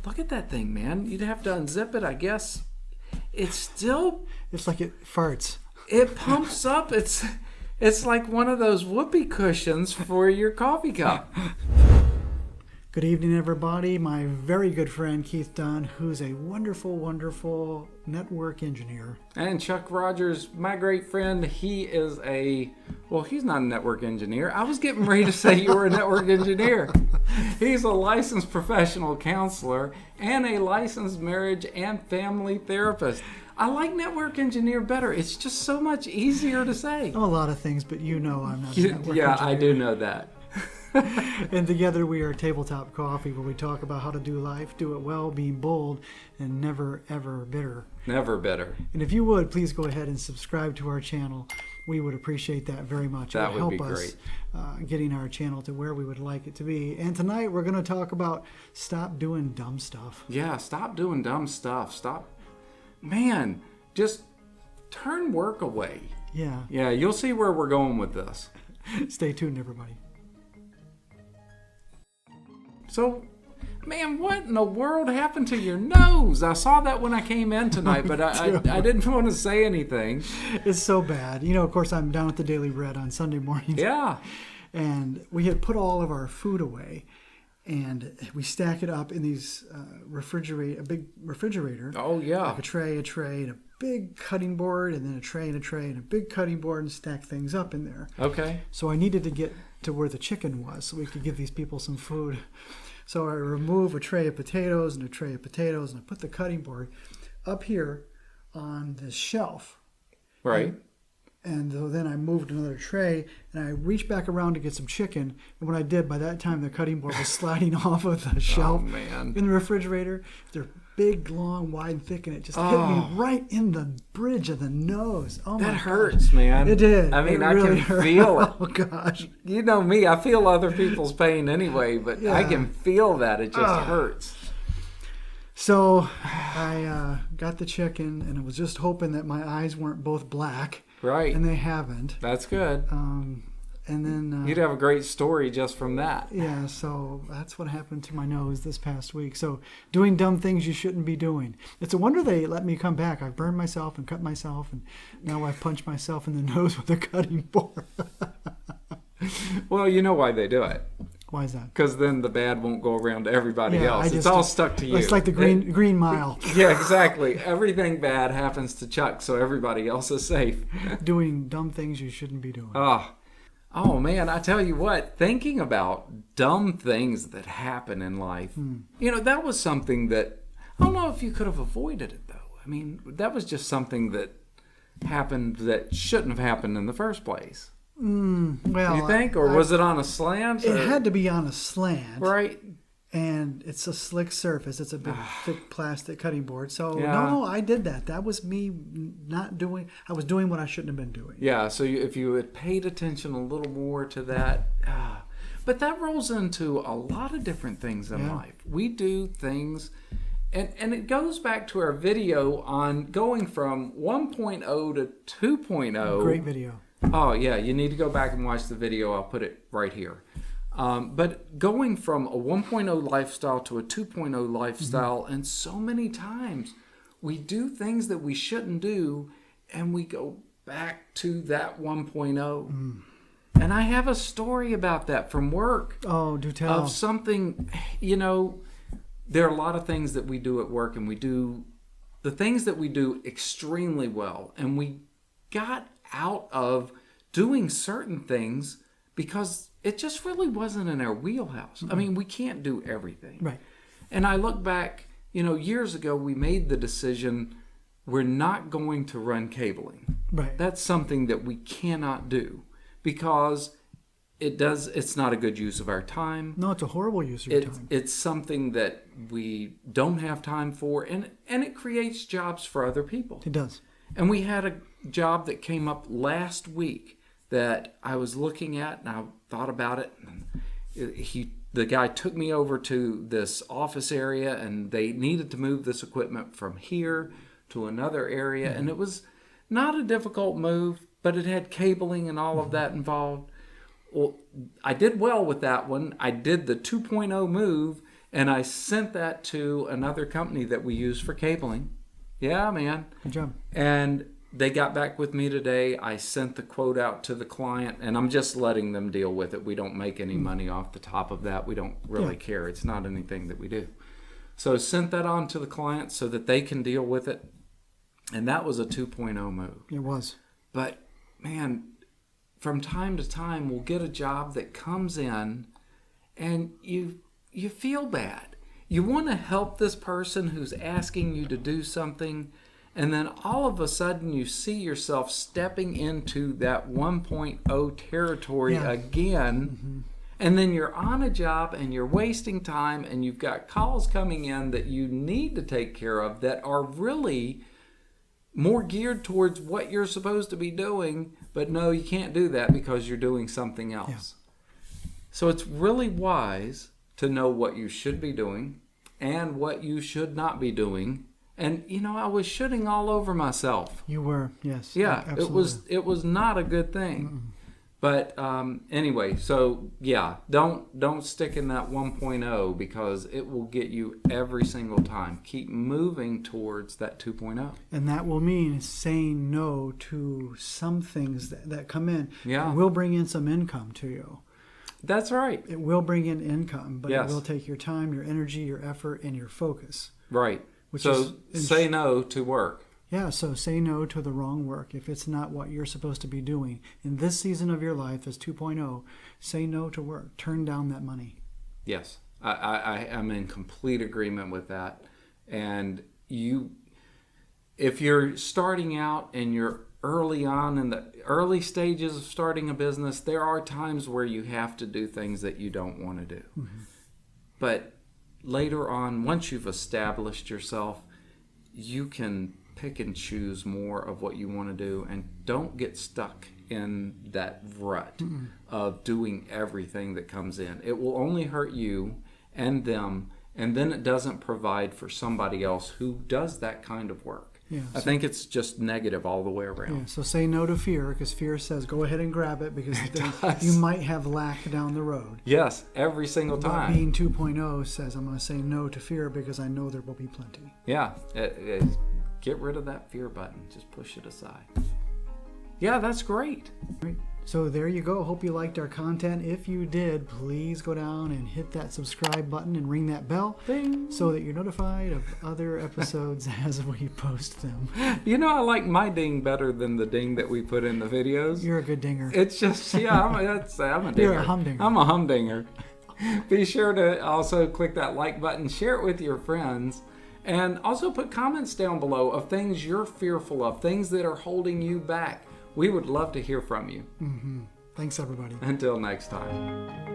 look at that thing, man. You'd have to unzip it, I guess. It's like it farts. It pumps up. It's like one of those whoopee cushions for your coffee cup. Good evening, everybody. My very good friend Keith Dunn, who's a wonderful, wonderful network engineer. And Chuck Rogers, my great friend, he's not a network engineer. I was getting ready to say you were a network engineer. He's a licensed professional counselor and a licensed marriage and family therapist. I like network engineer better. It's just so much easier to say. Oh, a lot of things, but I'm not a network engineer. Yeah, I do know that. And together we are Tabletop Coffee, where we talk about how to do life, do it well, being bold, and never, ever bitter. Never bitter. And if you would, please go ahead and subscribe to our channel. We would appreciate that very much. That would be help great. us getting our channel to where we would like it to be. And tonight we're going to talk about stop doing dumb stuff. Yeah, stop doing dumb stuff. Man, just turn work away. Yeah. Yeah, you'll see where we're going with this. Stay tuned, everybody. So, man, what in the world happened to your nose? I saw that when I came in tonight, but I didn't want to say anything. It's so bad. You know, of course, I'm down at the Daily Bread on Sunday mornings. Yeah. And we had put all of our food away, and we stack it up in these a big refrigerator. Oh, yeah. Like a tray, and a big cutting board, and then a tray, and a big cutting board, and stack things up in there. Okay. So I needed to get to where the chicken was so we could give these people some food. So I remove a tray of potatoes and I put the cutting board up here on this shelf. Right. And so then I moved another tray and I reached back around to get some chicken. And when I did, by that time the cutting board was sliding off of the shelf in the refrigerator. They're big, long, wide, and thick, and it just hit me right in the bridge of the nose. Oh my That hurts, man. It did. I mean, really I can feel it. Oh gosh. You know me, I feel other people's pain anyway, but I can feel that. It just hurts. So I got the chicken, and I was just hoping that my eyes weren't both black. Right. And they haven't. That's good. And then you'd have a great story just from that. Yeah, so that's what happened to my nose this past week. So doing dumb things you shouldn't be doing. It's a wonder they let me come back. I've burned myself and cut myself, and now I've punched myself in the nose with a cutting board. Well, you know why they do it. Why is that? Because then the bad won't go around to everybody else. It's all stuck to you. It's like the green mile. Yeah, exactly. Everything bad happens to Chuck, so everybody else is safe. Doing dumb things you shouldn't be doing. Oh man, I tell you what, thinking about dumb things that happen in life, that was something that, I don't know if you could have avoided it though. I mean, that was just something that happened that shouldn't have happened in the first place. Well, do you think? Or was it on a slant? It had to be on a slant. Right. And it's a slick surface. It's a big, thick plastic cutting board. So, no, I did that. That was me I was doing what I shouldn't have been doing. Yeah, so if you had paid attention a little more to that. But that rolls into a lot of different things in life. We do things, and it goes back to our video on going from 1.0 to 2.0. Great video. Oh, yeah, you need to go back and watch the video. I'll put it right here. But going from a 1.0 lifestyle to a 2.0 lifestyle, and so many times we do things that we shouldn't do, and we go back to that 1.0. And I have a story about that from work. Oh, do tell. Of something, there are a lot of things that we do at work, and we do the things that we do extremely well, and we got out of doing certain things because it just really wasn't in our wheelhouse. I mean, we can't do everything. Right. And I look back, years ago we made the decision we're not going to run cabling. Right. That's something that we cannot do because it's not a good use of our time. No, it's a horrible use of your time. It's something that we don't have time for, and it creates jobs for other people. It does. And we had a job that came up last week that I was looking at, and I thought about it. And the guy took me over to this office area, and they needed to move this equipment from here to another area. And it was not a difficult move, but it had cabling and all of that involved. Well, I did well with that one. I did the 2.0 move, And I sent that to another company that we use for cabling. Yeah, man. Good job. And they got back with me today. I sent the quote out to the client, and I'm just letting them deal with it. We don't make any money off the top of that. We don't really care. It's not anything that we do. So sent that on to the client so that they can deal with it. And that was a 2.0 move. It was. But, man, from time to time, we'll get a job that comes in, and you feel bad. You want to help this person who's asking you to do something, and then all of a sudden you see yourself stepping into that 1.0 territory again, and then you're on a job and you're wasting time, and you've got calls coming in that you need to take care of that are really more geared towards what you're supposed to be doing, but no, you can't do that because you're doing something else. Yeah. So it's really wise to know what you should be doing and what you should not be doing. And, I was shitting all over myself. You were, yes. Yeah, absolutely. it was not a good thing. Mm-mm. But anyway, so yeah, don't stick in that 1.0 because it will get you every single time. Keep moving towards that 2.0. And that will mean saying no to some things that come in. Yeah. It will bring in some income to you. That's right. It will bring in income, but yes. It will take your time, your energy, your effort, and your focus. Right. So say no to work. Yeah, so say no to the wrong work if it's not what you're supposed to be doing. In this season of your life, as 2.0, say no to work. Turn down that money. Yes, I am in complete agreement with that. And if you're starting out and you're early on in the early stages of starting a business, there are times where you have to do things that you don't want to do. Mm-hmm. But later on, once you've established yourself, you can pick and choose more of what you want to do, and don't get stuck in that rut of doing everything that comes in. It will only hurt you and them, and then it doesn't provide for somebody else who does that kind of work. Yeah, I think it's just negative all the way around. Yeah, so say no to fear, because fear says go ahead and grab it because you might have lack down the road. Yes, every single time. But being 2.0 says I'm going to say no to fear because I know there will be plenty. Yeah, get rid of that fear button. Just push it aside. Yeah, that's great. Great. So there you go. Hope you liked our content. If you did, please go down and hit that subscribe button and ring that bell. Ding. So that you're notified of other episodes as we post them. I like my ding better than the ding that we put in the videos. You're a good dinger. It's just, I'm a dinger. You're a humdinger. I'm a humdinger. Be sure to also click that like button, share it with your friends, and also put comments down below of things you're fearful of, things that are holding you back. We would love to hear from you. Mm-hmm. Thanks, everybody. Until next time.